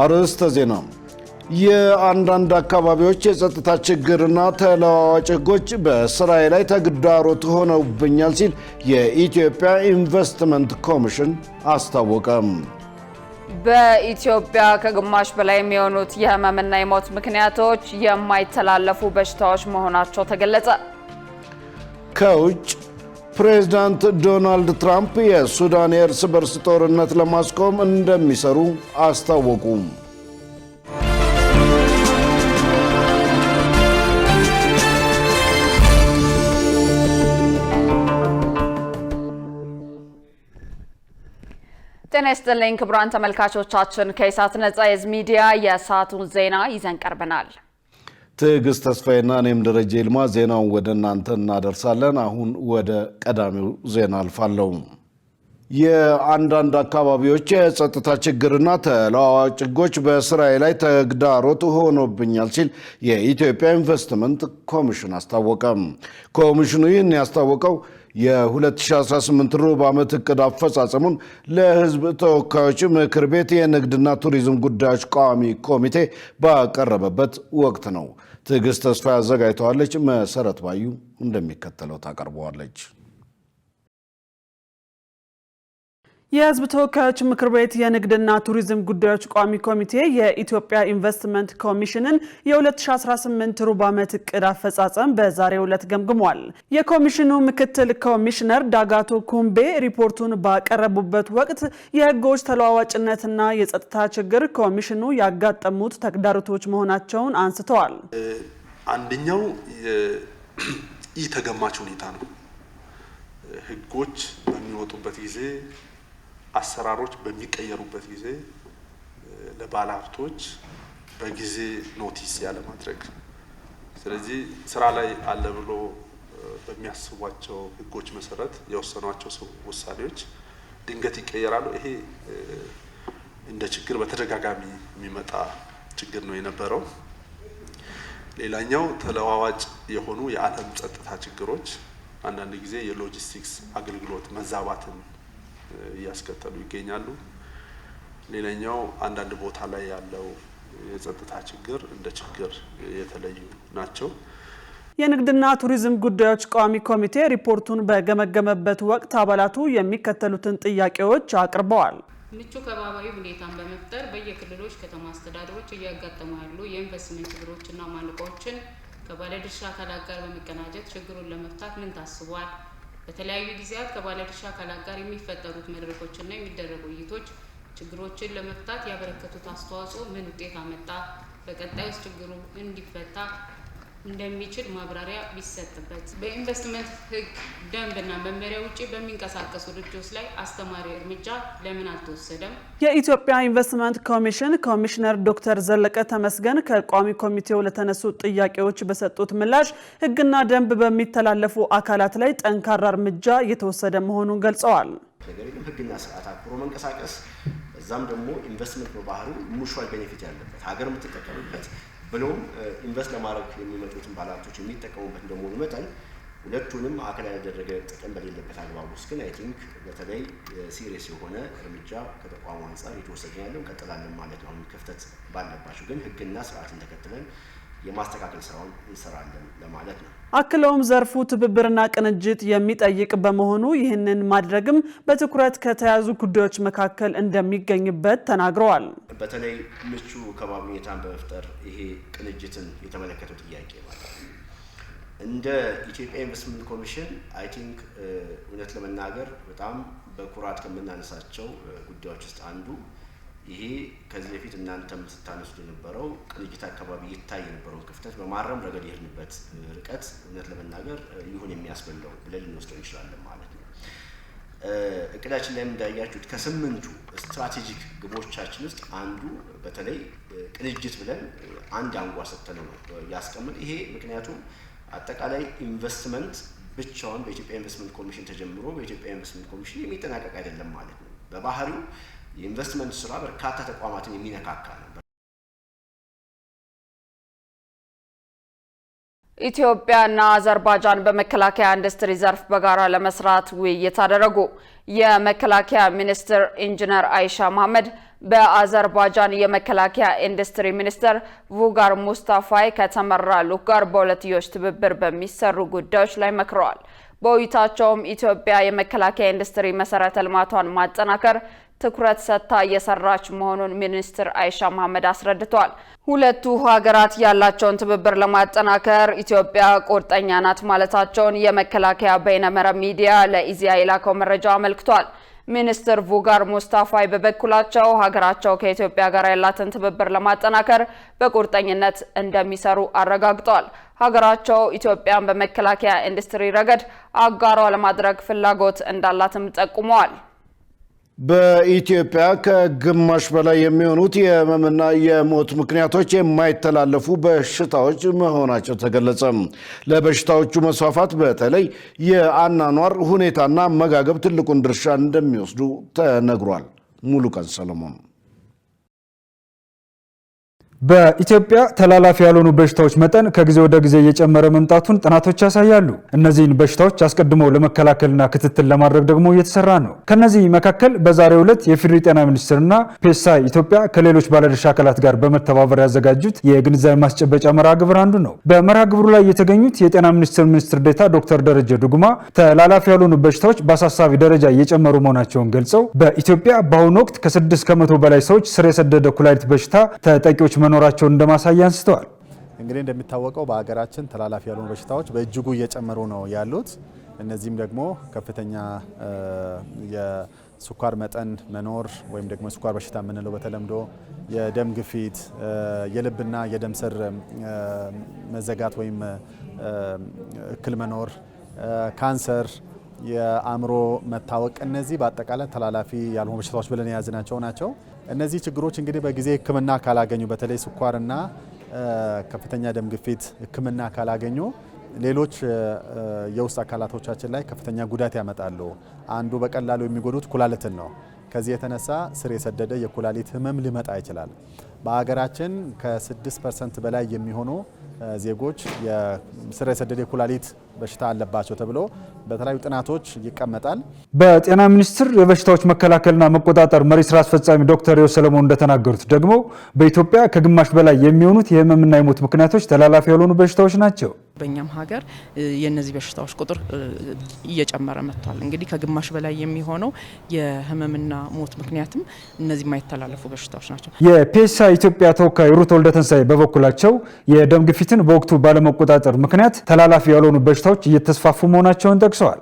አርዕስተ ዜና የአንዳንድ አካባቢዎች የጸጥታ ችግርና ተለዋዋጭ ሕጎች በስራዬ ላይ ተግዳሮት ሆነውብኛል ሲል የኢትዮጵያ ኢንቨስትመንት ኮሚሽን አስታወቀ። በኢትዮጵያ ከግማሽ በላይ የሚሆኑት የህመምና የሞት ምክንያቶች የማይተላለፉ በሽታዎች መሆናቸው ተገለጸ። ከውጭ ፕሬዝዳንት ዶናልድ ትራምፕ የሱዳን የእርስ በርስ ጦርነት ለማስቆም እንደሚሰሩ አስታወቁ። ጤና ይስጥልኝ ክቡራን ተመልካቾቻችን፣ ከኢሳት ነጻ የህዝብ ሚዲያ የሰዓቱን ዜና ይዘን ቀርበናል። ትዕግስት ተስፋዬና እኔም ደረጀ ይልማ ዜናውን ወደ እናንተ እናደርሳለን። አሁን ወደ ቀዳሚው ዜና አልፋለሁ። የአንዳንድ አካባቢዎች የጸጥታ ችግርና ተለዋዋጭ ሕጎች በስራዬ ላይ ተግዳሮት ሆኖብኛል ሲል የኢትዮጵያ ኢንቨስትመንት ኮሚሽን አስታወቀ። ኮሚሽኑ ይህን ያስታወቀው የ2018 ሩብ ዓመት እቅድ አፈጻጸሙን ለሕዝብ ተወካዮች ምክር ቤት የንግድና ቱሪዝም ጉዳዮች ቋሚ ኮሚቴ ባቀረበበት ወቅት ነው። ትዕግስት ተስፋ ያዘጋጅተዋለች። መሰረት ባዩ እንደሚከተለው ታቀርበዋለች። የሕዝብ ተወካዮች ምክር ቤት የንግድና ቱሪዝም ጉዳዮች ቋሚ ኮሚቴ የኢትዮጵያ ኢንቨስትመንት ኮሚሽንን የ2018 ሩብ ዓመት እቅድ አፈጻጸም በዛሬው ዕለት ገምግሟል። የኮሚሽኑ ምክትል ኮሚሽነር ዳጋቶ ኩምቤ ሪፖርቱን ባቀረቡበት ወቅት የሕጎች ተለዋዋጭነትና የጸጥታ ችግር ኮሚሽኑ ያጋጠሙት ተግዳሮቶች መሆናቸውን አንስተዋል። አንደኛው ተገማች ሁኔታ ነው። ሕጎች በሚወጡበት ጊዜ አሰራሮች በሚቀየሩበት ጊዜ ለባለሀብቶች በጊዜ ኖቲስ ያለ ማድረግ፣ ስለዚህ ስራ ላይ አለ ብሎ በሚያስቧቸው ሕጎች መሰረት የወሰኗቸው ውሳኔዎች ድንገት ይቀየራሉ። ይሄ እንደ ችግር በተደጋጋሚ የሚመጣ ችግር ነው የነበረው። ሌላኛው ተለዋዋጭ የሆኑ የዓለም ጸጥታ ችግሮች አንዳንድ ጊዜ የሎጂስቲክስ አገልግሎት መዛባትን እያስከተሉ ይገኛሉ። ሌላኛው አንዳንድ ቦታ ላይ ያለው የጸጥታ ችግር እንደ ችግር የተለዩ ናቸው። የንግድና ቱሪዝም ጉዳዮች ቋሚ ኮሚቴ ሪፖርቱን በገመገመበት ወቅት አባላቱ የሚከተሉትን ጥያቄዎች አቅርበዋል። ምቹ ከባቢያዊ ሁኔታን በመፍጠር በየክልሎች ከተማ አስተዳደሮች እያጋጠሙ ያሉ የኢንቨስትመንት ችግሮችና ማነቆችን ከባለድርሻ አካላት ጋር በመቀናጀት ችግሩን ለመፍታት ምን ታስቧል? በተለያዩ ጊዜያት ከባለድርሻ አካላት ጋር የሚፈጠሩት መድረኮችና የሚደረጉ ውይይቶች ችግሮችን ለመፍታት ያበረከቱት አስተዋጽኦ ምን ውጤት አመጣ? በቀጣይስ ችግሩ እንዲፈታ እንደሚችል ማብራሪያ ቢሰጥበት። በኢንቨስትመንት ሕግ ደንብና መመሪያ ውጪ በሚንቀሳቀሱ ድርጅቶች ላይ አስተማሪ እርምጃ ለምን አልተወሰደም? የኢትዮጵያ ኢንቨስትመንት ኮሚሽን ኮሚሽነር ዶክተር ዘለቀ ተመስገን ከቋሚ ኮሚቴው ለተነሱ ጥያቄዎች በሰጡት ምላሽ ሕግና ደንብ በሚተላለፉ አካላት ላይ ጠንካራ እርምጃ እየተወሰደ መሆኑን ገልጸዋል። ነገር ግን ሕግና ስርዓት አክብሮ መንቀሳቀስ፣ እዛም ደግሞ ኢንቨስትመንት በባህሪው ሙቹዋል ቤኔፊት ያለበት ሀገር የምትጠቀምበት ብሎም ኢንቨስት ለማድረግ የሚመጡትን ባለሀብቶች የሚጠቀሙበት እንደመሆኑ መጠን ሁለቱንም ማዕከል ያደረገ ጥቅም በሌለበት አግባብ ውስጥ ግን አይ ቲንክ በተለይ ሲሪየስ የሆነ እርምጃ ከተቋሙ አንጻር የተወሰደ ያለው እንቀጥላለን ማለት ነው። ክፍተት ባለባቸው ግን ሕግና ስርዓትን ተከትለን የማስተካከል ስራውን እንሰራለን ለማለት ነው። አክለውም ዘርፉ ትብብርና ቅንጅት የሚጠይቅ በመሆኑ ይህንን ማድረግም በትኩረት ከተያዙ ጉዳዮች መካከል እንደሚገኝበት ተናግረዋል። በተለይ ምቹ ከባቢ ሁኔታን በመፍጠር ይሄ ቅንጅትን የተመለከተው ጥያቄ ማለት ነው። እንደ ኢትዮጵያ ኢንቨስትመንት ኮሚሽን አይ ቲንክ እውነት ለመናገር በጣም በኩራት ከምናነሳቸው ጉዳዮች ውስጥ አንዱ ይሄ ከዚህ በፊት እናንተም ስታነሱት የነበረው ቅንጅት አካባቢ ይታይ የነበረውን ክፍተት በማረም ረገድ የሄድንበት ርቀት እውነት ለመናገር ይሁን የሚያስበላው ብለን ልንወስደው እንችላለን ማለት ነው። እቅዳችን ላይ እንዳያችሁት ከ8ቱ ስትራቴጂክ ግቦቻችን ውስጥ አንዱ በተለይ ቅንጅት ብለን አንድ አንጓ ሰጥተነው ነው ያስቀምጥ። ይሄ ምክንያቱም አጠቃላይ ኢንቨስትመንት ብቻውን በኢትዮጵያ ኢንቨስትመንት ኮሚሽን ተጀምሮ በኢትዮጵያ ኢንቨስትመንት ኮሚሽን የሚጠናቀቅ አይደለም ማለት ነው። በባህሪው የኢንቨስትመንት ስራ በርካታ ተቋማትን የሚነካካ ነው። ኢትዮጵያና አዘርባይጃን በመከላከያ ኢንዱስትሪ ዘርፍ በጋራ ለመስራት ውይይት አደረጉ። የመከላከያ ሚኒስትር ኢንጂነር አይሻ መሐመድ በአዘርባይጃን የመከላከያ ኢንዱስትሪ ሚኒስትር ቡጋር ሙስታፋይ ከተመራ ልዑክ ጋር በሁለትዮሽ ትብብር በሚሰሩ ጉዳዮች ላይ መክረዋል። በውይይታቸውም ኢትዮጵያ የመከላከያ ኢንዱስትሪ መሰረተ ልማቷን ማጠናከር ትኩረት ሰጥታ እየሰራች መሆኑን ሚኒስትር አይሻ መሐመድ አስረድተዋል። ሁለቱ ሀገራት ያላቸውን ትብብር ለማጠናከር ኢትዮጵያ ቁርጠኛ ናት ማለታቸውን የመከላከያ በይነመረብ ሚዲያ ለኢዜአ የላከው መረጃ አመልክቷል። ሚኒስትር ቡጋር ሙስታፋይ በበኩላቸው ሀገራቸው ከኢትዮጵያ ጋር ያላትን ትብብር ለማጠናከር በቁርጠኝነት እንደሚሰሩ አረጋግጠዋል። ሀገራቸው ኢትዮጵያን በመከላከያ ኢንዱስትሪ ረገድ አጋሯ ለማድረግ ፍላጎት እንዳላትም ጠቁመዋል። በኢትዮጵያ ከግማሽ በላይ የሚሆኑት የህመምና የሞት ምክንያቶች የማይተላለፉ በሽታዎች መሆናቸው ተገለጸ። ለበሽታዎቹ መስፋፋት በተለይ የአኗኗር ሁኔታና አመጋገብ ትልቁን ድርሻ እንደሚወስዱ ተነግሯል። ሙሉቀን ሰለሞን። በኢትዮጵያ ተላላፊ ያልሆኑ በሽታዎች መጠን ከጊዜ ወደ ጊዜ እየጨመረ መምጣቱን ጥናቶች ያሳያሉ። እነዚህን በሽታዎች አስቀድሞ ለመከላከልና ክትትል ለማድረግ ደግሞ እየተሰራ ነው። ከነዚህ መካከል በዛሬው ዕለት የፌዴራል ጤና ሚኒስቴርና ፔሳ ኢትዮጵያ ከሌሎች ባለድርሻ አካላት ጋር በመተባበር ያዘጋጁት የግንዛቤ ማስጨበጫ መርሃ ግብር አንዱ ነው። በመርሃ ግብሩ ላይ የተገኙት የጤና ሚኒስቴር ዴኤታ ዶክተር ደረጀ ዱጉማ ተላላፊ ያልሆኑ በሽታዎች በአሳሳቢ ደረጃ እየጨመሩ መሆናቸውን ገልጸው በኢትዮጵያ በአሁኑ ወቅት ከ6 ከመቶ በላይ ሰዎች ስር የሰደደ ኩላሊት በሽታ ተጠቂዎች መኖራቸውን እንደማሳያ አንስተዋል። እንግዲህ እንደሚታወቀው በሀገራችን ተላላፊ ያልሆኑ በሽታዎች በእጅጉ እየጨመሩ ነው ያሉት። እነዚህም ደግሞ ከፍተኛ የስኳር መጠን መኖር ወይም ደግሞ የስኳር በሽታ የምንለው በተለምዶ የደም ግፊት፣ የልብና የደም ስር መዘጋት ወይም እክል መኖር፣ ካንሰር፣ የአእምሮ መታወቅ፣ እነዚህ በአጠቃላይ ተላላፊ ያልሆኑ በሽታዎች ብለን የያዝናቸው ናቸው። እነዚህ ችግሮች እንግዲህ በጊዜ ሕክምና ካላገኙ በተለይ ስኳርና ከፍተኛ ደም ግፊት ሕክምና ካላገኙ ሌሎች የውስጥ አካላቶቻችን ላይ ከፍተኛ ጉዳት ያመጣሉ። አንዱ በቀላሉ የሚጎዱት ኩላሊትን ነው። ከዚህ የተነሳ ስር የሰደደ የኩላሊት ህመም ሊመጣ ይችላል። በሀገራችን ከ6% በላይ የሚሆኑ ዜጎች ስር የሰደደ የኩላሊት በሽታ አለባቸው ተብሎ በተለያዩ ጥናቶች ይቀመጣል። በጤና ሚኒስቴር የበሽታዎች መከላከልና መቆጣጠር መሪ ስራ አስፈጻሚ ዶክተር ሰለሞን እንደተናገሩት ደግሞ በኢትዮጵያ ከግማሽ በላይ የሚሆኑት የህመምና የሞት ምክንያቶች ተላላፊ ያልሆኑ በሽታዎች ናቸው። በእኛም ሀገር የነዚህ በሽታዎች ቁጥር እየጨመረ መጥቷል። እንግዲህ ከግማሽ በላይ የሚሆነው የህመምና ሞት ምክንያትም እነዚህ የማይተላለፉ በሽታዎች ናቸው። የፔሳ ኢትዮጵያ ተወካይ ሩት ወልደተንሳይ በበኩላቸው የደም ግፊትን በወቅቱ ባለመቆጣጠር ምክንያት ተላላፊ ያልሆኑ በሽታዎች እየተስፋፉ መሆናቸውን ጠቅሰዋል።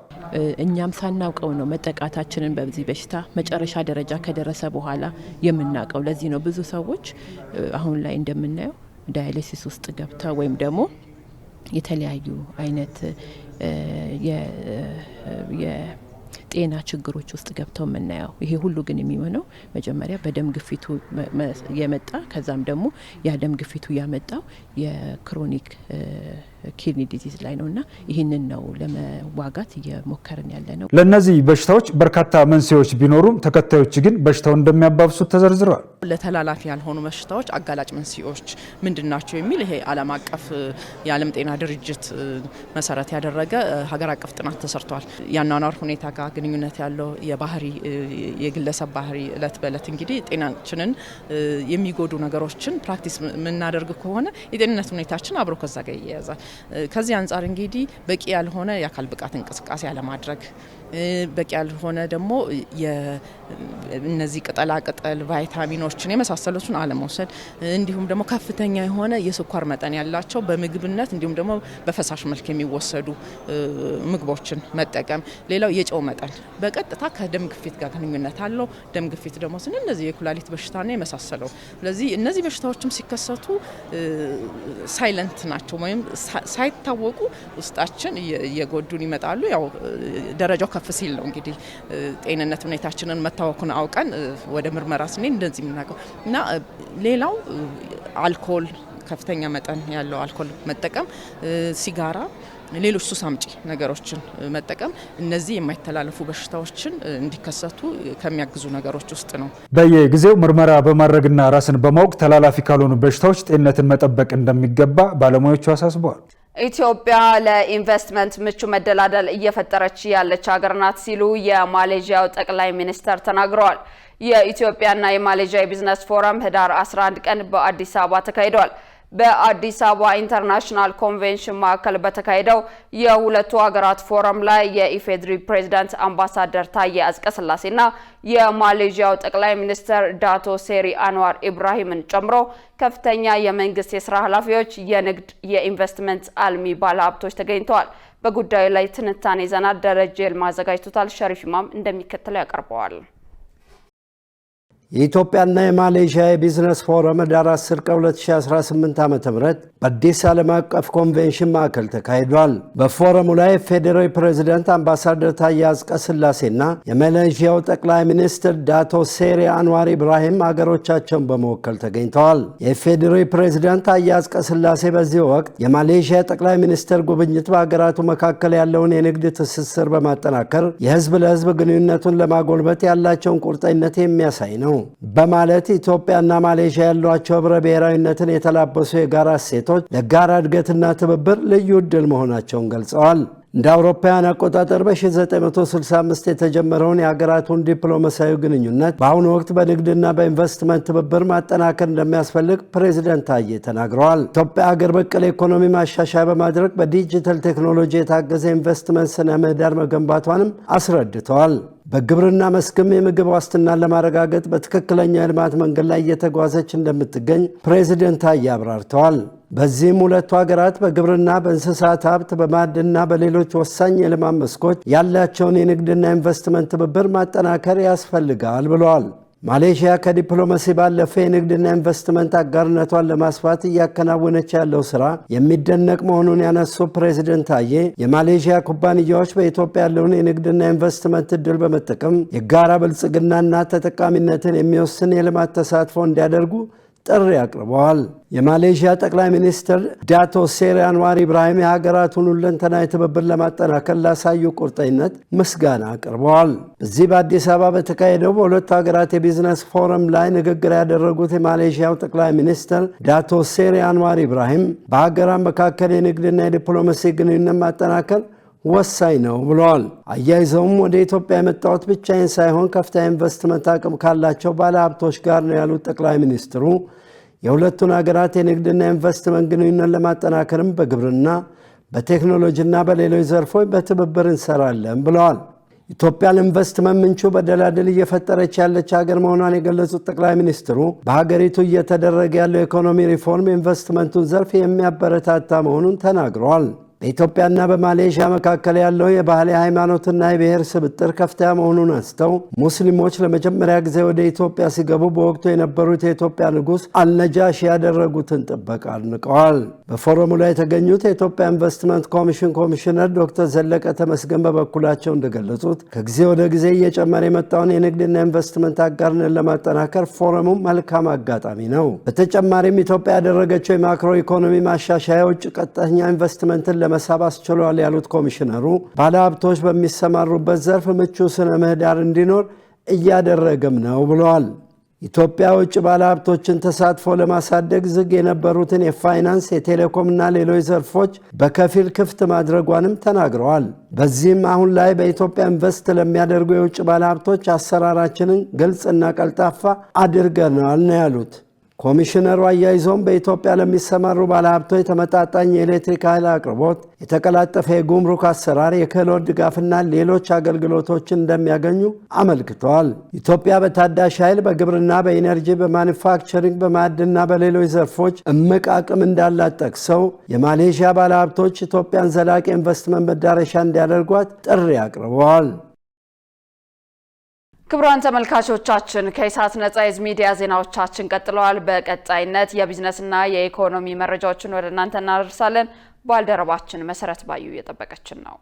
እኛም ሳናውቀው ነው መጠቃታችንን በዚህ በሽታ መጨረሻ ደረጃ ከደረሰ በኋላ የምናውቀው። ለዚህ ነው ብዙ ሰዎች አሁን ላይ እንደምናየው ዳያሊሲስ ውስጥ ገብተው ወይም ደግሞ የተለያዩ አይነት የጤና ችግሮች ውስጥ ገብተው የምናየው። ይሄ ሁሉ ግን የሚሆነው መጀመሪያ በደም ግፊቱ የመጣ ከዛም ደግሞ ያ ደም ግፊቱ ያመጣው የክሮኒክ ኪድኒ ዲዚዝ ላይ ነውና ይህንን ነው ለመዋጋት እየሞከርን ያለ ነው። ለነዚህ በሽታዎች በርካታ መንስኤዎች ቢኖሩም ተከታዮች ግን በሽታውን እንደሚያባብሱት ተዘርዝረዋል። ለተላላፊ ያልሆኑ በሽታዎች አጋላጭ መንስኤዎች ምንድናቸው የሚል ይሄ ዓለም አቀፍ የዓለም ጤና ድርጅት መሰረት ያደረገ ሀገር አቀፍ ጥናት ተሰርቷል። የአኗኗር ሁኔታ ጋር ግንኙነት ያለው የባህሪ የግለሰብ ባህሪ እለት በእለት እንግዲህ ጤናችንን የሚጎዱ ነገሮችን ፕራክቲስ የምናደርግ ከሆነ የጤንነት ሁኔታችን አብሮ ከዛ ጋር ይያያዛል። ከዚህ አንጻር እንግዲህ በቂ ያልሆነ የአካል ብቃት እንቅስቃሴ አለማድረግ፣ በቂ ያልሆነ ደግሞ እነዚህ ቅጠላ ቅጠል ቫይታሚኖችን የመሳሰሉትን አለመውሰድ፣ እንዲሁም ደግሞ ከፍተኛ የሆነ የስኳር መጠን ያላቸው በምግብነት እንዲሁም ደግሞ በፈሳሽ መልክ የሚወሰዱ ምግቦችን መጠቀም። ሌላው የጨው መጠን በቀጥታ ከደም ግፊት ጋር ግንኙነት አለው። ደም ግፊት ደግሞ ስንል እነዚህ የኩላሊት በሽታና የመሳሰለው። ስለዚህ እነዚህ በሽታዎችም ሲከሰቱ ሳይለንት ናቸው ወይም ሳይታወቁ ውስጣችን እየጎዱን ይመጣሉ። ያው ደረጃው ከፍ ሲል ነው እንግዲህ ጤንነት ሁኔታችንን መታወኩን አውቀን ወደ ምርመራ ስንሄድ እንደዚህ የምናውቀው እና ሌላው አልኮል፣ ከፍተኛ መጠን ያለው አልኮል መጠቀም፣ ሲጋራ፣ ሌሎች ሱስ አምጪ ነገሮችን መጠቀም እነዚህ የማይተላለፉ በሽታዎችን እንዲከሰቱ ከሚያግዙ ነገሮች ውስጥ ነው። በየጊዜው ምርመራ በማድረግና ራስን በማወቅ ተላላፊ ካልሆኑ በሽታዎች ጤንነትን መጠበቅ እንደሚገባ ባለሙያዎቹ አሳስበዋል። ኢትዮጵያ ለኢንቨስትመንት ምቹ መደላደል እየፈጠረች ያለች ሀገር ናት ሲሉ የማሌዥያው ጠቅላይ ሚኒስትር ተናግረዋል። የኢትዮጵያና የማሌዥያ የቢዝነስ ፎረም ህዳር 11 ቀን በአዲስ አበባ ተካሂዷል። በአዲስ አበባ ኢንተርናሽናል ኮንቬንሽን ማዕከል በተካሄደው የሁለቱ ሀገራት ፎረም ላይ የኢፌድሪ ፕሬዝዳንት አምባሳደር ታዬ አጽቀሥላሴና የማሌዥያው ጠቅላይ ሚኒስትር ዳቶ ሴሪ አንዋር ኢብራሂምን ጨምሮ ከፍተኛ የመንግስት የስራ ኃላፊዎች፣ የንግድ፣ የኢንቨስትመንት አልሚ ባለሀብቶች ተገኝተዋል። በጉዳዩ ላይ ትንታኔ ይዘናል። ደረጀ ይልማ አዘጋጅቶታል። ሸሪፍ ኢማም እንደሚከተለው ያቀርበዋል። የኢትዮጵያና የማሌዥያ የቢዝነስ ፎረም ህዳር 10 ቀን 2018 ዓ.ም በአዲስ ዓለም አቀፍ ኮንቬንሽን ማዕከል ተካሂዷል። በፎረሙ ላይ የፌዴራል ፕሬዝዳንት አምባሳደር ታዬ አጽቀሥላሴና የማሌዥያው ጠቅላይ ሚኒስትር ዳቶ ሴሪ አንዋር ኢብራሂም ሀገሮቻቸውን በመወከል ተገኝተዋል። የፌዴራል ፕሬዝዳንት ታዬ አጽቀሥላሴ በዚህ ወቅት የማሌዥያ ጠቅላይ ሚኒስትር ጉብኝት በሀገራቱ መካከል ያለውን የንግድ ትስስር በማጠናከር የህዝብ ለህዝብ ግንኙነቱን ለማጎልበት ያላቸውን ቁርጠኝነት የሚያሳይ ነው በማለት ኢትዮጵያና ማሌዥያ ያሏቸው ህብረ ብሔራዊነትን የተላበሱ የጋራ እሴቶች ለጋራ እድገትና ትብብር ልዩ ዕድል መሆናቸውን ገልጸዋል። እንደ አውሮፓውያን አቆጣጠር በ1965 የተጀመረውን የሀገራቱን ዲፕሎማሲያዊ ግንኙነት በአሁኑ ወቅት በንግድና በኢንቨስትመንት ትብብር ማጠናከር እንደሚያስፈልግ ፕሬዝዳንት ታዬ ተናግረዋል። ኢትዮጵያ ሀገር በቀል ኢኮኖሚ ማሻሻያ በማድረግ በዲጂታል ቴክኖሎጂ የታገዘ ኢንቨስትመንት ስነ ምህዳር መገንባቷንም አስረድተዋል። በግብርና መስክም የምግብ ዋስትናን ለማረጋገጥ በትክክለኛ የልማት መንገድ ላይ እየተጓዘች እንደምትገኝ ፕሬዝዳንት ታዬ አብራርተዋል። በዚህም ሁለቱ ሀገራት በግብርና፣ በእንስሳት ሀብት፣ በማዕድንና በሌሎች ወሳኝ የልማት መስኮች ያላቸውን የንግድና ኢንቨስትመንት ትብብር ማጠናከር ያስፈልጋል ብለዋል። ማሌዥያ ከዲፕሎማሲ ባለፈ የንግድና ኢንቨስትመንት አጋርነቷን ለማስፋት እያከናወነች ያለው ስራ የሚደነቅ መሆኑን ያነሱ ፕሬዝዳንት ታዬ የማሌዥያ ኩባንያዎች በኢትዮጵያ ያለውን የንግድና ኢንቨስትመንት እድል በመጠቀም የጋራ ብልጽግናና ተጠቃሚነትን የሚወስን የልማት ተሳትፎ እንዲያደርጉ ጥሪ አቅርበዋል። የማሌዥያ ጠቅላይ ሚኒስትር ዳቶ ሴሪ አንዋር ኢብራሂም የሀገራቱን ሁለንተናዊ ትብብር ለማጠናከር ላሳዩ ቁርጠኝነት ምስጋና አቅርበዋል። በዚህ በአዲስ አበባ በተካሄደው በሁለቱ ሀገራት የቢዝነስ ፎረም ላይ ንግግር ያደረጉት የማሌዥያው ጠቅላይ ሚኒስትር ዳቶ ሴሪ አንዋር ኢብራሂም በሀገራት መካከል የንግድና የዲፕሎማሲ ግንኙነት ማጠናከር ወሳኝ ነው ብለዋል። አያይዘውም ወደ ኢትዮጵያ የመጣሁት ብቻዬን ሳይሆን ከፍተኛ ኢንቨስትመንት አቅም ካላቸው ባለሀብቶች ጋር ነው ያሉት ጠቅላይ ሚኒስትሩ የሁለቱን ሀገራት የንግድና ኢንቨስትመንት ግንኙነት ለማጠናከርም በግብርና፣ በቴክኖሎጂና በሌሎች ዘርፎች በትብብር እንሰራለን ብለዋል። ኢትዮጵያ ለኢንቨስትመንት ምንጩ በደላድል እየፈጠረች ያለች ሀገር መሆኗን የገለጹት ጠቅላይ ሚኒስትሩ በሀገሪቱ እየተደረገ ያለው የኢኮኖሚ ሪፎርም ኢንቨስትመንቱን ዘርፍ የሚያበረታታ መሆኑን ተናግረዋል። በኢትዮጵያና በማሌዥያ መካከል ያለው የባህል የሃይማኖትና የብሔር ስብጥር ከፍተኛ መሆኑን አንስተው ሙስሊሞች ለመጀመሪያ ጊዜ ወደ ኢትዮጵያ ሲገቡ በወቅቱ የነበሩት የኢትዮጵያ ንጉሥ አልነጃሺ ያደረጉትን ጥበቃ አድንቀዋል። በፎረሙ ላይ የተገኙት የኢትዮጵያ ኢንቨስትመንት ኮሚሽን ኮሚሽነር ዶክተር ዘለቀ ተመስገን በበኩላቸው እንደገለጹት ከጊዜ ወደ ጊዜ እየጨመረ የመጣውን የንግድና ኢንቨስትመንት አጋርነት ለማጠናከር ፎረሙ መልካም አጋጣሚ ነው። በተጨማሪም ኢትዮጵያ ያደረገችው የማክሮ ኢኮኖሚ ማሻሻያ የውጭ ቀጥተኛ ኢንቨስትመንትን ለመሳብ አስችሏል ያሉት ኮሚሽነሩ ባለሀብቶች በሚሰማሩበት ዘርፍ ምቹ ስነ ምህዳር እንዲኖር እያደረገም ነው ብለዋል። ኢትዮጵያ ውጭ ባለሀብቶችን ተሳትፎ ለማሳደግ ዝግ የነበሩትን የፋይናንስ፣ የቴሌኮምና ሌሎች ዘርፎች በከፊል ክፍት ማድረጓንም ተናግረዋል። በዚህም አሁን ላይ በኢትዮጵያ ኢንቨስት ለሚያደርጉ የውጭ ባለሀብቶች አሰራራችንን ግልጽና ቀልጣፋ አድርገናል ነው ያሉት። ኮሚሽነሩ አያይዘውም በኢትዮጵያ ለሚሰማሩ ባለሀብቶች ተመጣጣኝ የኤሌክትሪክ ኃይል አቅርቦት፣ የተቀላጠፈ የጉምሩክ አሰራር፣ የክህሎት ድጋፍና ሌሎች አገልግሎቶችን እንደሚያገኙ አመልክተዋል። ኢትዮጵያ በታዳሽ ኃይል፣ በግብርና፣ በኢነርጂ፣ በማኒፋክቸሪንግ፣ በማዕድንና በሌሎች ዘርፎች እምቅ አቅም እንዳላት ጠቅሰው የማሌዥያ ባለሀብቶች ኢትዮጵያን ዘላቂ ኢንቨስትመንት መዳረሻ እንዲያደርጓት ጥሪ አቅርበዋል። ክቡራን ተመልካቾቻችን ከኢሳት ነጻ የህዝብ ሚዲያ ዜናዎቻችን ቀጥለዋል። በቀጣይነት የቢዝነስና የኢኮኖሚ መረጃዎችን ወደ እናንተ እናደርሳለን። ባልደረባችን መሰረት ባዩ እየጠበቀችን ነው።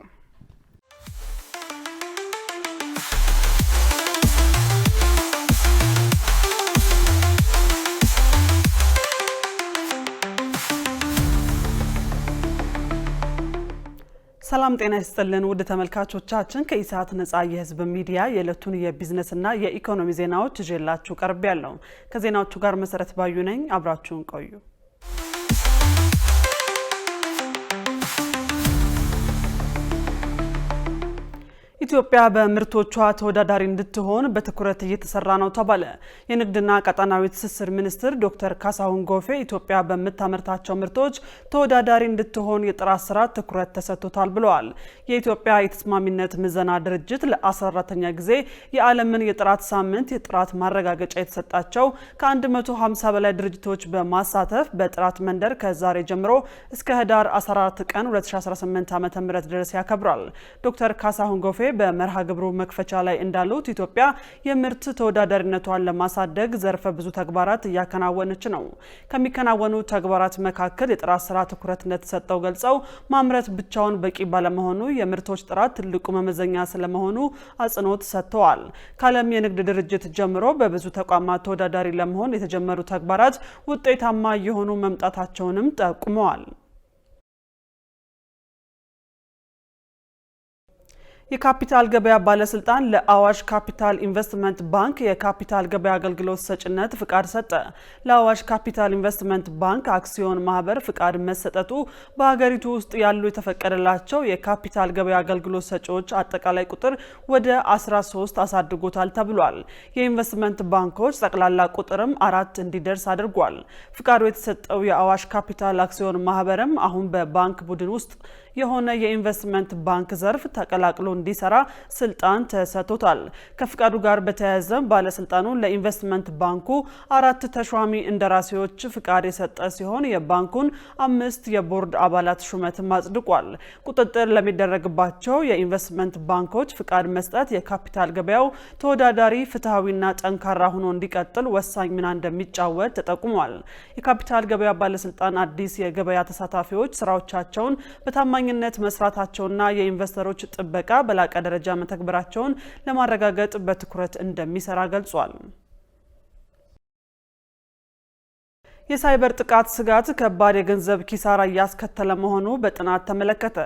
ሰላም ጤና ይስጥልን ውድ ተመልካቾቻችን ከኢሳት ነጻ የህዝብ ሚዲያ የዕለቱን የቢዝነስና የኢኮኖሚ ዜናዎች ይዤላችሁ ቀርቤያለሁ። ከዜናዎቹ ጋር መሰረት ባዩ ነኝ። አብራችሁን ቆዩ። ኢትዮጵያ በምርቶቿ ተወዳዳሪ እንድትሆን በትኩረት እየተሰራ ነው ተባለ። የንግድና ቀጣናዊ ትስስር ሚኒስትር ዶክተር ካሳሁን ጎፌ ኢትዮጵያ በምታመርታቸው ምርቶች ተወዳዳሪ እንድትሆን የጥራት ስራ ትኩረት ተሰጥቶታል ብለዋል። የኢትዮጵያ የተስማሚነት ምዘና ድርጅት ለ14ኛ ጊዜ የዓለምን የጥራት ሳምንት የጥራት ማረጋገጫ የተሰጣቸው ከ150 በላይ ድርጅቶች በማሳተፍ በጥራት መንደር ከዛሬ ጀምሮ እስከ ህዳር 14 ቀን 2018 ዓ.ም ድረስ ያከብራል። ዶክተር ካሳሁን ጎፌ በመርሃ ግብሩ መክፈቻ ላይ እንዳሉት ኢትዮጵያ የምርት ተወዳዳሪነቷን ለማሳደግ ዘርፈ ብዙ ተግባራት እያከናወነች ነው። ከሚከናወኑ ተግባራት መካከል የጥራት ስራ ትኩረት እንደተሰጠው ገልጸው ማምረት ብቻውን በቂ ባለመሆኑ የምርቶች ጥራት ትልቁ መመዘኛ ስለመሆኑ አጽንኦት ሰጥተዋል። ከዓለም የንግድ ድርጅት ጀምሮ በብዙ ተቋማት ተወዳዳሪ ለመሆን የተጀመሩ ተግባራት ውጤታማ የሆኑ መምጣታቸውንም ጠቁመዋል። የካፒታል ገበያ ባለስልጣን ለአዋሽ ካፒታል ኢንቨስትመንት ባንክ የካፒታል ገበያ አገልግሎት ሰጭነት ፍቃድ ሰጠ። ለአዋሽ ካፒታል ኢንቨስትመንት ባንክ አክሲዮን ማህበር ፍቃድ መሰጠቱ በሀገሪቱ ውስጥ ያሉ የተፈቀደላቸው የካፒታል ገበያ አገልግሎት ሰጪዎች አጠቃላይ ቁጥር ወደ 13 አሳድጎታል ተብሏል። የኢንቨስትመንት ባንኮች ጠቅላላ ቁጥርም 4 እንዲደርስ አድርጓል። ፍቃዱ የተሰጠው የአዋሽ ካፒታል አክሲዮን ማህበርም አሁን በባንክ ቡድን ውስጥ የሆነ የኢንቨስትመንት ባንክ ዘርፍ ተቀላቅሎ እንዲሰራ ስልጣን ተሰጥቶታል። ከፍቃዱ ጋር በተያያዘ ባለስልጣኑ ለኢንቨስትመንት ባንኩ 4 ተሿሚ እንደራሴዎች ፍቃድ የሰጠ ሲሆን የባንኩን 5 የቦርድ አባላት ሹመትም አጽድቋል። ቁጥጥር ለሚደረግባቸው የኢንቨስትመንት ባንኮች ፍቃድ መስጠት የካፒታል ገበያው ተወዳዳሪ፣ ፍትሐዊና ጠንካራ ሆኖ እንዲቀጥል ወሳኝ ሚና እንደሚጫወት ተጠቁሟል። የካፒታል ገበያ ባለስልጣን አዲስ የገበያ ተሳታፊዎች ስራዎቻቸውን በታማኝነት መስራታቸውና የኢንቨስተሮች ጥበቃ በላቀ ደረጃ መተግበራቸውን ለማረጋገጥ በትኩረት እንደሚሰራ ገልጿል። የሳይበር ጥቃት ስጋት ከባድ የገንዘብ ኪሳራ እያስከተለ መሆኑ በጥናት ተመለከተ።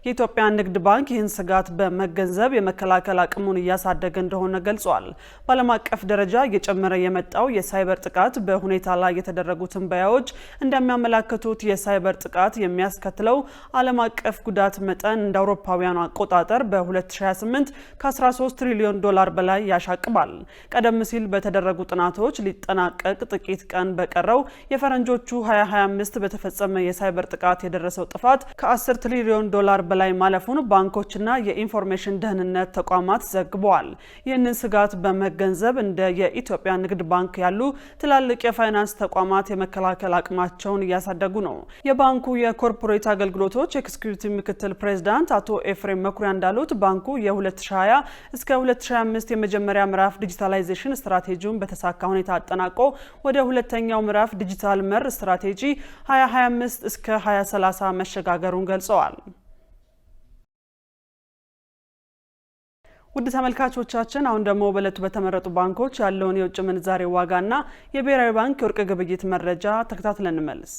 የኢትዮጵያ ንግድ ባንክ ይህን ስጋት በመገንዘብ የመከላከል አቅሙን እያሳደገ እንደሆነ ገልጿል። በዓለም አቀፍ ደረጃ እየጨመረ የመጣው የሳይበር ጥቃት በሁኔታ ላይ የተደረጉ ትንበያዎች እንደሚያመላክቱት የሳይበር ጥቃት የሚያስከትለው ዓለም አቀፍ ጉዳት መጠን እንደ አውሮፓውያኑ አቆጣጠር በ2028 ከ13 ትሪሊዮን ዶላር በላይ ያሻቅባል። ቀደም ሲል በተደረጉ ጥናቶች ሊጠናቀቅ ጥቂት ቀን በቀረው የፈረንጆቹ 2025 በተፈጸመ የሳይበር ጥቃት የደረሰው ጥፋት ከ10 ትሪሊዮን ዶላር በላይ ማለፉን ባንኮችና የኢንፎርሜሽን ደህንነት ተቋማት ዘግበዋል። ይህንን ስጋት በመገንዘብ እንደ የኢትዮጵያ ንግድ ባንክ ያሉ ትላልቅ የፋይናንስ ተቋማት የመከላከል አቅማቸውን እያሳደጉ ነው። የባንኩ የኮርፖሬት አገልግሎቶች ኤክስኪዩቲቭ ምክትል ፕሬዝዳንት አቶ ኤፍሬም መኩሪያ እንዳሉት ባንኩ የ2020 እስከ 2025 የመጀመሪያ ምዕራፍ ዲጂታላይዜሽን ስትራቴጂውን በተሳካ ሁኔታ አጠናቆ ወደ ሁለተኛው ምዕራፍ ዲጂታል መር ስትራቴጂ 2025 እስከ 2030 መሸጋገሩን ገልጸዋል። ውድ ተመልካቾቻችን አሁን ደግሞ በዕለቱ በተመረጡ ባንኮች ያለውን የውጭ ምንዛሬ ዋጋና የብሔራዊ ባንክ የወርቅ ግብይት መረጃ ተከታትለን እንመለስ።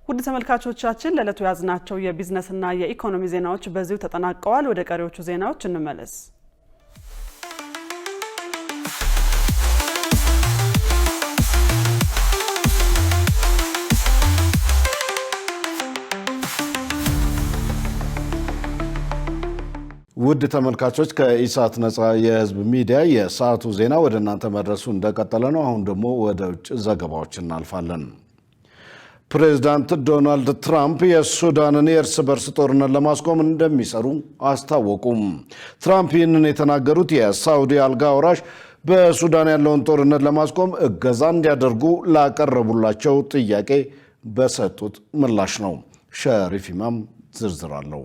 ውድ ተመልካቾቻችን ለዕለቱ ያዝናቸው የቢዝነስና የኢኮኖሚ ዜናዎች በዚሁ ተጠናቀዋል። ወደ ቀሪዎቹ ዜናዎች እንመለስ። ውድ ተመልካቾች ከኢሳት ነጻ የህዝብ ሚዲያ የሰዓቱ ዜና ወደ እናንተ መድረሱ እንደቀጠለ ነው። አሁን ደግሞ ወደ ውጭ ዘገባዎች እናልፋለን። ፕሬዝዳንት ዶናልድ ትራምፕ የሱዳንን የእርስ በርስ ጦርነት ለማስቆም እንደሚሰሩ አስታወቁም። ትራምፕ ይህንን የተናገሩት የሳዑዲ አልጋ ወራሽ በሱዳን ያለውን ጦርነት ለማስቆም እገዛ እንዲያደርጉ ላቀረቡላቸው ጥያቄ በሰጡት ምላሽ ነው። ሸሪፍ ኢማም ዝርዝር አለው።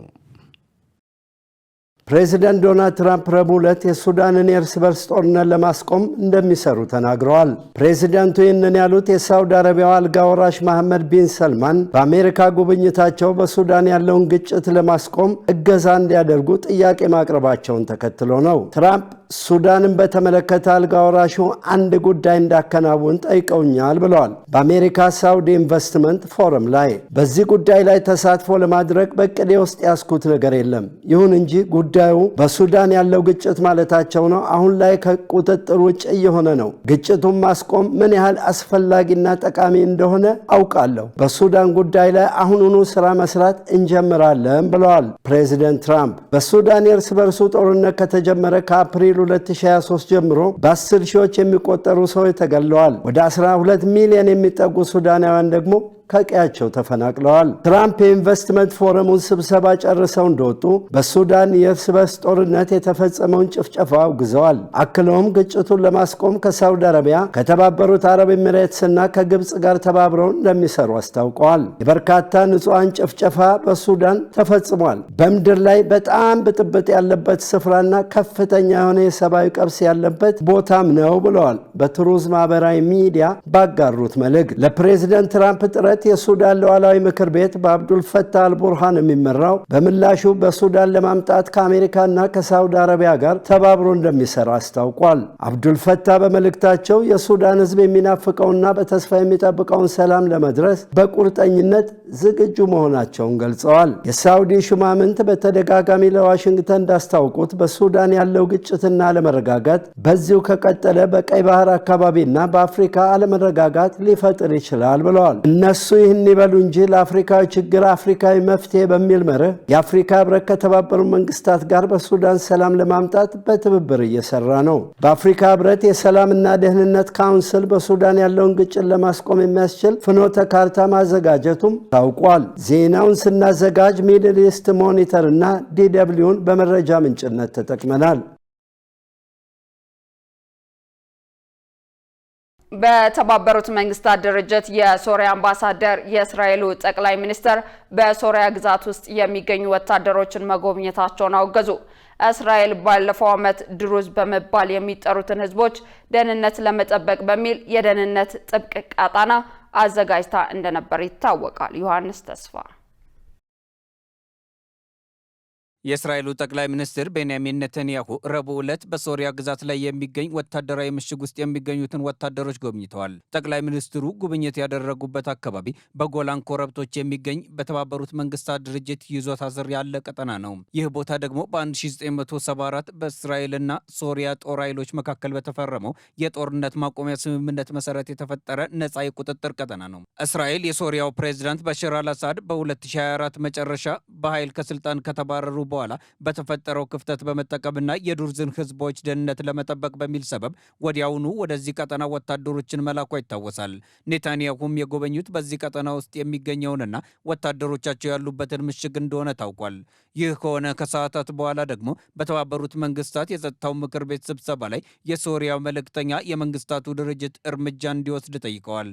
ፕሬዚዳንት ዶናልድ ትራምፕ ረቡዕ ዕለት የሱዳንን የእርስ በርስ ጦርነት ለማስቆም እንደሚሰሩ ተናግረዋል። ፕሬዚዳንቱ ይህንን ያሉት የሳውዲ አረቢያው አልጋ ወራሽ መሐመድ ቢን ሰልማን በአሜሪካ ጉብኝታቸው በሱዳን ያለውን ግጭት ለማስቆም እገዛ እንዲያደርጉ ጥያቄ ማቅረባቸውን ተከትሎ ነው። ትራምፕ ሱዳንን በተመለከተ አልጋ ወራሹ አንድ ጉዳይ እንዳከናውን ጠይቀውኛል ብለዋል። በአሜሪካ ሳውዲ ኢንቨስትመንት ፎረም ላይ በዚህ ጉዳይ ላይ ተሳትፎ ለማድረግ በቅዴ ውስጥ ያስኩት ነገር የለም። ይሁን እንጂ ጉዳዩ በሱዳን ያለው ግጭት ማለታቸው ነው አሁን ላይ ከቁጥጥር ውጭ እየሆነ ነው። ግጭቱን ማስቆም ምን ያህል አስፈላጊና ጠቃሚ እንደሆነ አውቃለሁ። በሱዳን ጉዳይ ላይ አሁኑኑ ስራ መስራት እንጀምራለን ብለዋል ፕሬዚደንት ትራምፕ። በሱዳን የእርስ በርሱ ጦርነት ከተጀመረ ከአፕሪል 2023 ጀምሮ በ10 ሺዎች የሚቆጠሩ ሰዎች ተገለዋል። ወደ 12 ሚሊዮን የሚጠጉ ሱዳናውያን ደግሞ ከቀያቸው ተፈናቅለዋል። ትራምፕ የኢንቨስትመንት ፎረሙን ስብሰባ ጨርሰው እንደወጡ በሱዳን የእርስ በርስ ጦርነት የተፈጸመውን ጭፍጨፋ አውግዘዋል። አክለውም ግጭቱን ለማስቆም ከሳውዲ አረቢያ፣ ከተባበሩት አረብ ኤሚሬትስና ከግብፅ ጋር ተባብረው እንደሚሰሩ አስታውቀዋል። የበርካታ ንጹሐን ጭፍጨፋ በሱዳን ተፈጽሟል። በምድር ላይ በጣም ብጥብጥ ያለበት ስፍራና ከፍተኛ የሆነ የሰብአዊ ቀውስ ያለበት ቦታም ነው ብለዋል። በትሩዝ ማህበራዊ ሚዲያ ባጋሩት መልእክት ለፕሬዚደንት ትራምፕ ጥረት የሱዳን ሉዓላዊ ምክር ቤት በአብዱል ፈታህ አልቡርሃን የሚመራው በምላሹ በሱዳን ለማምጣት ከአሜሪካና ከሳውዲ አረቢያ ጋር ተባብሮ እንደሚሰራ አስታውቋል። አብዱል ፈታህ በመልእክታቸው የሱዳን ሕዝብ የሚናፍቀውና በተስፋ የሚጠብቀውን ሰላም ለመድረስ በቁርጠኝነት ዝግጁ መሆናቸውን ገልጸዋል። የሳውዲ ሹማምንት በተደጋጋሚ ለዋሽንግተን እንዳስታውቁት በሱዳን ያለው ግጭትና አለመረጋጋት በዚሁ ከቀጠለ በቀይ ባህር አካባቢና በአፍሪካ አለመረጋጋት ሊፈጥር ይችላል ብለዋል። እነሱ ይህን ይበሉ እንጂ ለአፍሪካዊ ችግር አፍሪካዊ መፍትሄ በሚል መርህ የአፍሪካ ህብረት ከተባበሩት መንግስታት ጋር በሱዳን ሰላም ለማምጣት በትብብር እየሰራ ነው። በአፍሪካ ህብረት የሰላምና ደህንነት ካውንስል በሱዳን ያለውን ግጭት ለማስቆም የሚያስችል ፍኖተ ካርታ ማዘጋጀቱም ታውቋል። ዜናውን ስናዘጋጅ ሚድል ኢስት ሞኒተር እና ዲደብሊውን በመረጃ ምንጭነት ተጠቅመናል። በተባበሩት መንግስታት ድርጅት የሶሪያ አምባሳደር የእስራኤሉ ጠቅላይ ሚኒስትር በሶሪያ ግዛት ውስጥ የሚገኙ ወታደሮችን መጎብኘታቸውን አወገዙ። እስራኤል ባለፈው ዓመት ድሩዝ በመባል የሚጠሩትን ህዝቦች ደህንነት ለመጠበቅ በሚል የደህንነት ጥብቅ ቀጣና አዘጋጅታ እንደነበር ይታወቃል። ዮሐንስ ተስፋ የእስራኤሉ ጠቅላይ ሚኒስትር ቤንያሚን ኔታንያሁ ረቡዕ ዕለት በሶሪያ ግዛት ላይ የሚገኝ ወታደራዊ ምሽግ ውስጥ የሚገኙትን ወታደሮች ጎብኝተዋል። ጠቅላይ ሚኒስትሩ ጉብኝት ያደረጉበት አካባቢ በጎላን ኮረብቶች የሚገኝ በተባበሩት መንግስታት ድርጅት ይዞታ ስር ያለ ቀጠና ነው። ይህ ቦታ ደግሞ በ1974 በእስራኤልና ሶሪያ ጦር ኃይሎች መካከል በተፈረመው የጦርነት ማቆሚያ ስምምነት መሰረት የተፈጠረ ነጻ የቁጥጥር ቀጠና ነው። እስራኤል የሶሪያው ፕሬዝዳንት ባሻር አልአሳድ በ2024 መጨረሻ በኃይል ከስልጣን ከተባረሩ በኋላ በተፈጠረው ክፍተት በመጠቀምና የዱርዝን ህዝቦች ደህንነት ለመጠበቅ በሚል ሰበብ ወዲያውኑ ወደዚህ ቀጠና ወታደሮችን መላኳ ይታወሳል። ኔታንያሁም የጎበኙት በዚህ ቀጠና ውስጥ የሚገኘውንና ወታደሮቻቸው ያሉበትን ምሽግ እንደሆነ ታውቋል። ይህ ከሆነ ከሰዓታት በኋላ ደግሞ በተባበሩት መንግስታት የጸጥታው ምክር ቤት ስብሰባ ላይ የሶሪያ መልእክተኛ የመንግስታቱ ድርጅት እርምጃ እንዲወስድ ጠይቀዋል።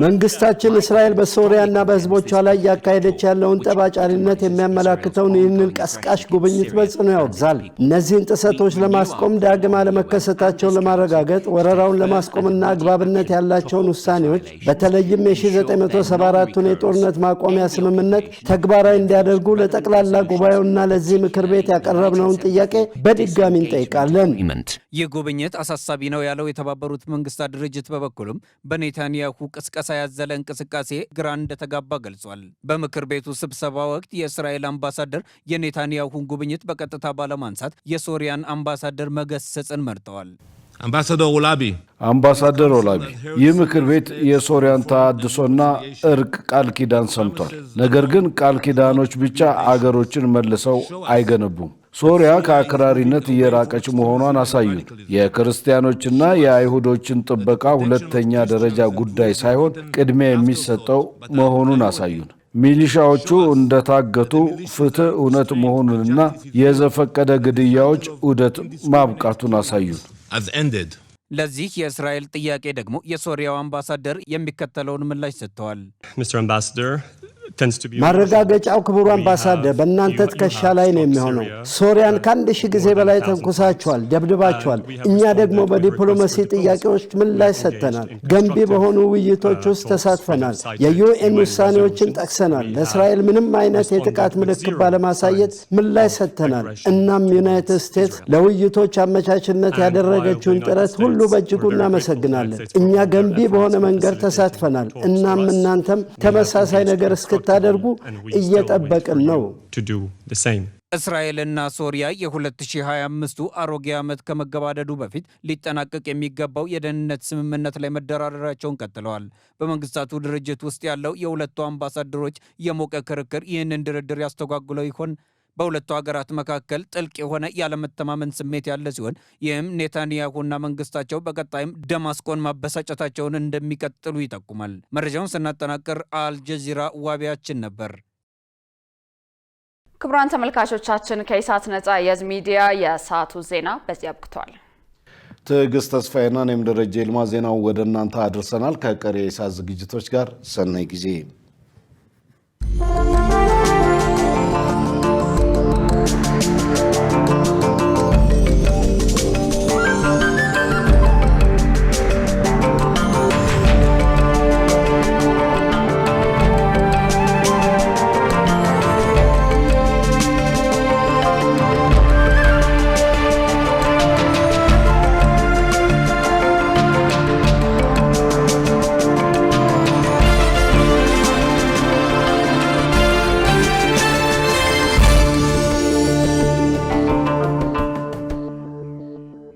መንግስታችን እስራኤል በሶሪያና በህዝቦቿ ላይ እያካሄደች ያለውን ጠባጫሪነት የሚያመላክተውን ይህንን ቀስቃሽ ጉብኝት በጽኑ ያወግዛል። እነዚህን ጥሰቶች ለማስቆም ዳግም አለመከሰታቸውን ለማረጋገጥ ወረራውን ለማስቆምና አግባብነት ያላቸውን ውሳኔዎች በተለይም የ1974ቱን የጦርነት ማቆሚያ ስምምነት ተግባራዊ እንዲያደርጉ ለጠቅላላ ጉባኤውና ለዚህ ምክር ቤት ያቀረብነውን ጥያቄ በድጋሚ እንጠይቃለን። ይህ ጉብኝት አሳሳቢ ነው ያለው የተባበሩት መንግስታት ድርጅት በበኩሉም በኔታንያሁ ቅስቀሳ ያዘለ እንቅስቃሴ ግራ እንደተጋባ ገልጿል። በምክር ቤቱ ስብሰባ ወቅት የእስራኤል አምባሳደር የኔታንያሁን ጉብኝት በቀጥታ ባለማንሳት የሶሪያን አምባሳደር መገሰጽን መርጠዋል። አምባሳደር ኦላቢ፣ ይህ ምክር ቤት የሶሪያን ተሃድሶና እርቅ ቃል ኪዳን ሰምቷል። ነገር ግን ቃል ኪዳኖች ብቻ አገሮችን መልሰው አይገነቡም። ሶሪያ ከአክራሪነት እየራቀች መሆኗን አሳዩን። የክርስቲያኖችና የአይሁዶችን ጥበቃ ሁለተኛ ደረጃ ጉዳይ ሳይሆን ቅድሚያ የሚሰጠው መሆኑን አሳዩን። ሚሊሻዎቹ እንደታገቱ ፍትህ እውነት መሆኑንና የዘፈቀደ ግድያዎች ዑደት ማብቃቱን አሳዩን። has ended. ለዚህ የእስራኤል ጥያቄ ደግሞ የሶሪያው አምባሳደር የሚከተለውን ምላሽ ሰጥተዋል። Mr. Ambassador, ማረጋገጫው ክቡር አምባሳደር በእናንተ ትከሻ ላይ ነው የሚሆነው። ሶሪያን ከ1000 ጊዜ በላይ ተንኩሳችኋል፣ ደብድባችኋል። እኛ ደግሞ በዲፕሎማሲ ጥያቄዎች ምላሽ ሰጥተናል። ገንቢ በሆኑ ውይይቶች ውስጥ ተሳትፈናል። የዩኤን ውሳኔዎችን ጠቅሰናል። ለእስራኤል ምንም አይነት የጥቃት ምልክት ባለማሳየት ምላሽ ሰጥተናል። እናም ዩናይትድ ስቴትስ ለውይይቶች አመቻችነት ያደረገችውን ጥረት ሁሉ በእጅጉ እናመሰግናለን። እኛ ገንቢ በሆነ መንገድ ተሳትፈናል። እናም እናንተም ተመሳሳይ ነገር ታደርጉ እየጠበቅን ነው። እስራኤልና ሶሪያ የ2025ቱ አሮጌ ዓመት ከመገባደዱ በፊት ሊጠናቀቅ የሚገባው የደህንነት ስምምነት ላይ መደራደራቸውን ቀጥለዋል። በመንግስታቱ ድርጅት ውስጥ ያለው የሁለቱ አምባሳደሮች የሞቀ ክርክር ይህንን ድርድር ያስተጓጉለው ይሆን? በሁለቱ ሀገራት መካከል ጥልቅ የሆነ ያለመተማመን ስሜት ያለ ሲሆን ይህም ኔታንያሁና መንግስታቸው በቀጣይም ደማስቆን ማበሳጨታቸውን እንደሚቀጥሉ ይጠቁማል። መረጃውን ስናጠናቅር አልጀዚራ ዋቢያችን ነበር። ክቡራን ተመልካቾቻችን ከኢሳት ነጻ የህዝብ ሚዲያ የሰዓቱ ዜና በዚህ አብቅቷል። ትዕግስት ተስፋዬና እኔም ደረጀ ይልማ ዜናው ወደ እናንተ አድርሰናል። ከቀሪ የኢሳት ዝግጅቶች ጋር ሰናይ ጊዜ